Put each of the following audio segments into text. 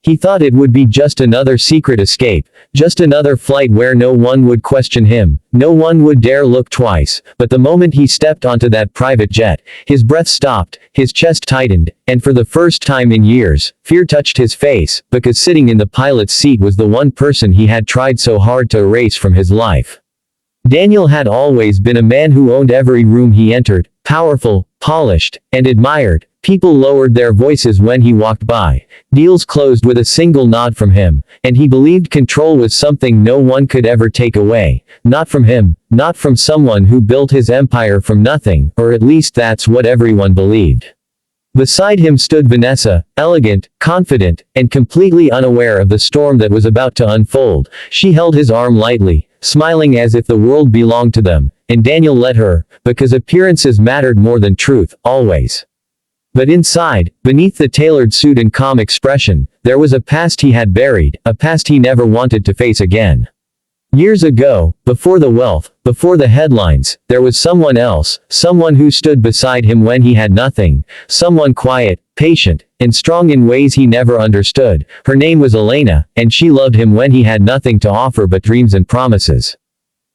He thought it would be just another secret escape, just another flight where no one would question him, no one would dare look twice, but the moment he stepped onto that private jet, his breath stopped, his chest tightened, and for the first time in years, fear touched his face, because sitting in the pilot's seat was the one person he had tried so hard to erase from his life. Daniel had always been a man who owned every room he entered, powerful, polished, and admired. People lowered their voices when he walked by, deals closed with a single nod from him, and he believed control was something no one could ever take away, not from him, not from someone who built his empire from nothing, or at least that's what everyone believed. Beside him stood Vanessa, elegant, confident, and completely unaware of the storm that was about to unfold. She held his arm lightly, smiling as if the world belonged to them, and Daniel let her, because appearances mattered more than truth, always. But inside, beneath the tailored suit and calm expression, there was a past he had buried, a past he never wanted to face again. Years ago, before the wealth, before the headlines, there was someone else, someone who stood beside him when he had nothing, someone quiet, patient, and strong in ways he never understood. Her name was Elena, and she loved him when he had nothing to offer but dreams and promises.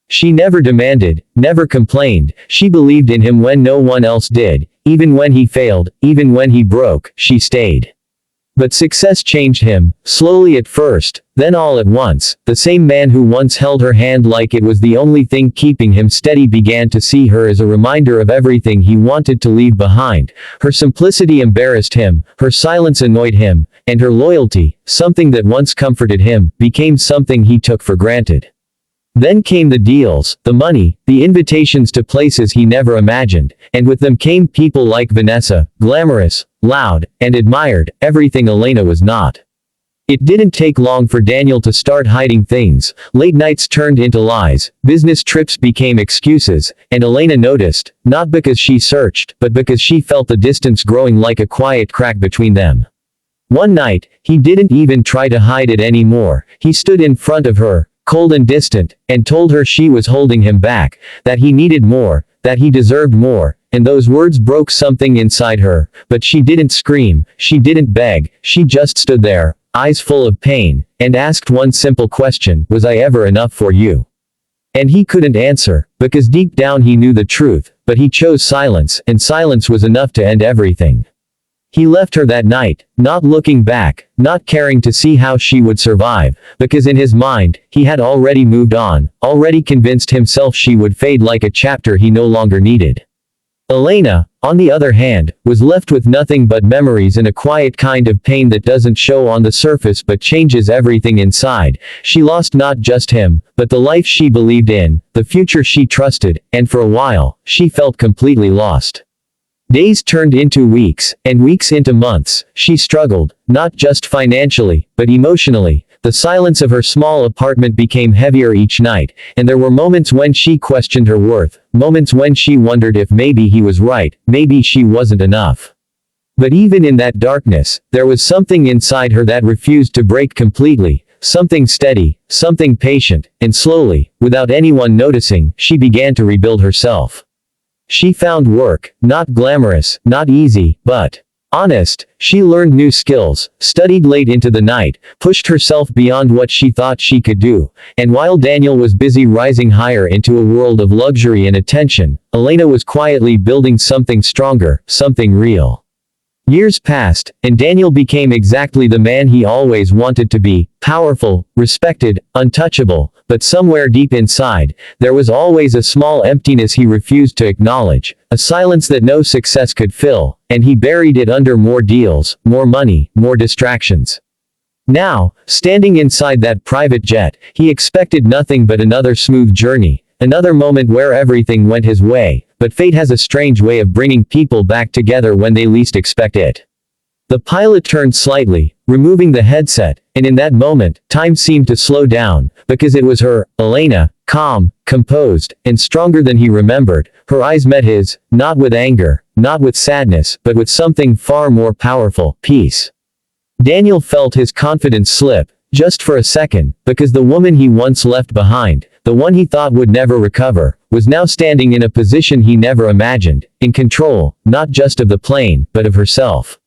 She never demanded, never complained, she believed in him when no one else did, even when he failed, even when he broke, she stayed. But success changed him, slowly at first, then all at once. The same man who once held her hand like it was the only thing keeping him steady began to see her as a reminder of everything he wanted to leave behind. Her simplicity embarrassed him, her silence annoyed him, and her loyalty, something that once comforted him, became something he took for granted. Then came the deals, the money, the invitations to places he never imagined, and with them came people like Vanessa, glamorous, loud, and admired, everything Elena was not. It didn't take long for Daniel to start hiding things. Late nights turned into lies, business trips became excuses, and Elena noticed, not because she searched, but because she felt the distance growing like a quiet crack between them. One night, he didn't even try to hide it anymore. He stood in front of her, cold and distant, and told her she was holding him back, that he needed more, that he deserved more, and those words broke something inside her, but she didn't scream, she didn't beg, she just stood there, eyes full of pain, and asked one simple question, was I ever enough for you? And he couldn't answer, because deep down he knew the truth, but he chose silence, and silence was enough to end everything. He left her that night, not looking back, not caring to see how she would survive, because in his mind, he had already moved on, already convinced himself she would fade like a chapter he no longer needed. Elena, on the other hand, was left with nothing but memories and a quiet kind of pain that doesn't show on the surface but changes everything inside. She lost not just him, but the life she believed in, the future she trusted, and for a while, she felt completely lost. Days turned into weeks, and weeks into months. She struggled, not just financially, but emotionally. The silence of her small apartment became heavier each night, and there were moments when she questioned her worth, moments when she wondered if maybe he was right, maybe she wasn't enough. But even in that darkness, there was something inside her that refused to break completely, something steady, something patient, and slowly, without anyone noticing, she began to rebuild herself. She found work, not glamorous, not easy, but honest. She learned new skills, studied late into the night, pushed herself beyond what she thought she could do, and while Daniel was busy rising higher into a world of luxury and attention, Elena was quietly building something stronger, something real. Years passed, and Daniel became exactly the man he always wanted to be, powerful, respected, untouchable, but somewhere deep inside, there was always a small emptiness he refused to acknowledge, a silence that no success could fill, and he buried it under more deals, more money, more distractions. Now, standing inside that private jet, he expected nothing but another smooth journey, another moment where everything went his way, but fate has a strange way of bringing people back together when they least expect it. The pilot turned slightly, removing the headset, and in that moment, time seemed to slow down, because it was her, Elena, calm, composed, and stronger than he remembered. Her eyes met his, not with anger, not with sadness, but with something far more powerful, peace. Daniel felt his confidence slip, just for a second, because the woman he once left behind, the one he thought would never recover, was now standing in a position he never imagined, in control, not just of the plane, but of herself.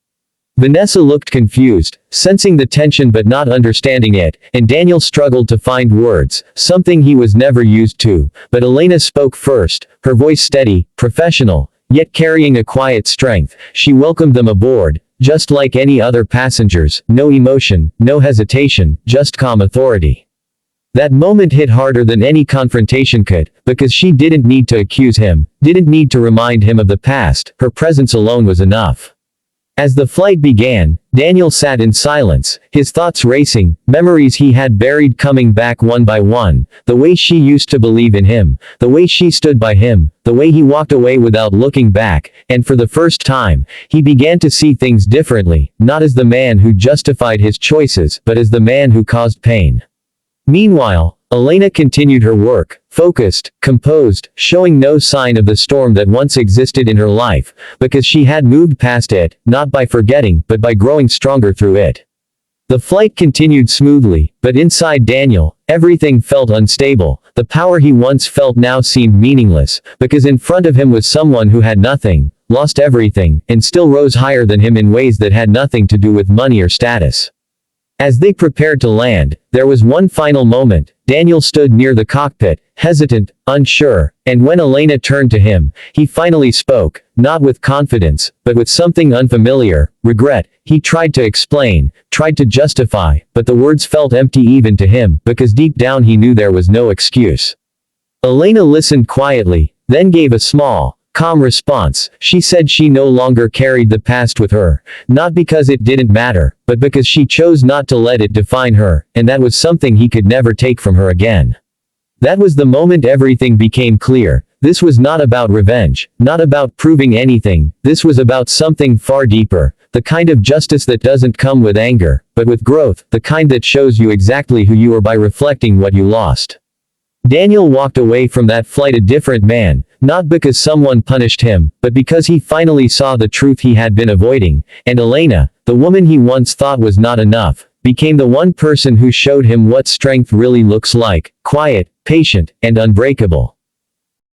Vanessa looked confused, sensing the tension but not understanding it, and Daniel struggled to find words, something he was never used to, but Elena spoke first, her voice steady, professional, yet carrying a quiet strength. She welcomed them aboard, just like any other passengers, no emotion, no hesitation, just calm authority. That moment hit harder than any confrontation could, because she didn't need to accuse him, didn't need to remind him of the past, her presence alone was enough. As the flight began, Daniel sat in silence, his thoughts racing, memories he had buried coming back one by one, the way she used to believe in him, the way she stood by him, the way he walked away without looking back, and for the first time, he began to see things differently, not as the man who justified his choices, but as the man who caused pain. Meanwhile, Elena continued her work, focused, composed, showing no sign of the storm that once existed in her life, because she had moved past it, not by forgetting, but by growing stronger through it. The flight continued smoothly, but inside Daniel, everything felt unstable. The power he once felt now seemed meaningless, because in front of him was someone who had nothing, lost everything, and still rose higher than him in ways that had nothing to do with money or status. As they prepared to land, there was one final moment. Daniel stood near the cockpit, hesitant, unsure, and when Elena turned to him, he finally spoke, not with confidence, but with something unfamiliar, regret. He tried to explain, tried to justify, but the words felt empty even to him, because deep down he knew there was no excuse. Elena listened quietly, then gave a small, calm response. She said she no longer carried the past with her, not because it didn't matter, but because she chose not to let it define her, and that was something he could never take from her again. That was the moment everything became clear. This was not about revenge, not about proving anything, this was about something far deeper, the kind of justice that doesn't come with anger, but with growth, the kind that shows you exactly who you are by reflecting what you lost. Daniel walked away from that flight a different man, not because someone punished him, but because he finally saw the truth he had been avoiding, and Elena, the woman he once thought was not enough, became the one person who showed him what strength really looks like, quiet, patient, and unbreakable.